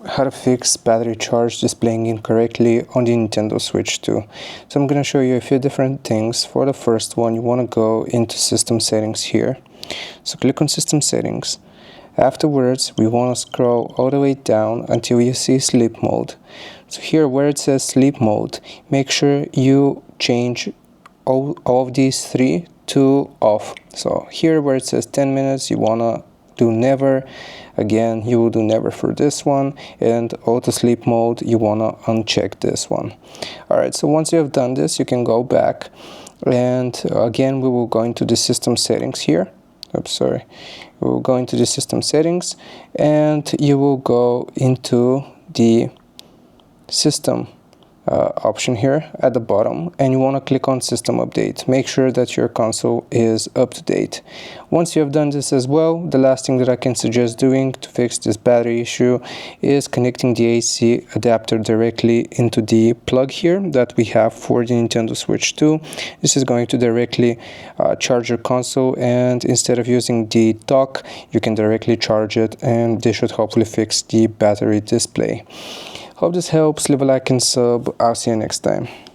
how to fix battery charge displaying incorrectly on the Nintendo Switch 2. So I'm going to show you a few different things. For the first one, you want to go into system settings here. So click on system settings. Afterwards, we want to scroll all the way down until you see sleep mode. So here where it says sleep mode, make sure you change all of these three to off. So here where it says 10 minutes, you want to do never. Again, you will do never for this one, and auto sleep mode, you want to uncheck this one. Alright, so once you have done this, you can go back, and again we will go into the system settings here. We will go into the system settings, and you will go into the system option here at the bottom, and you want to click on system update. Make sure that your console is up to date. Once you have done this as well, the last thing that I can suggest doing to fix this battery issue is connecting the AC adapter directly into the plug here that we have for the Nintendo Switch 2. This is going to directly charge your console, and instead of using the dock, you can directly charge it, and this should hopefully fix the battery display. Hope this helps. Leave a like and sub. I'll see you next time.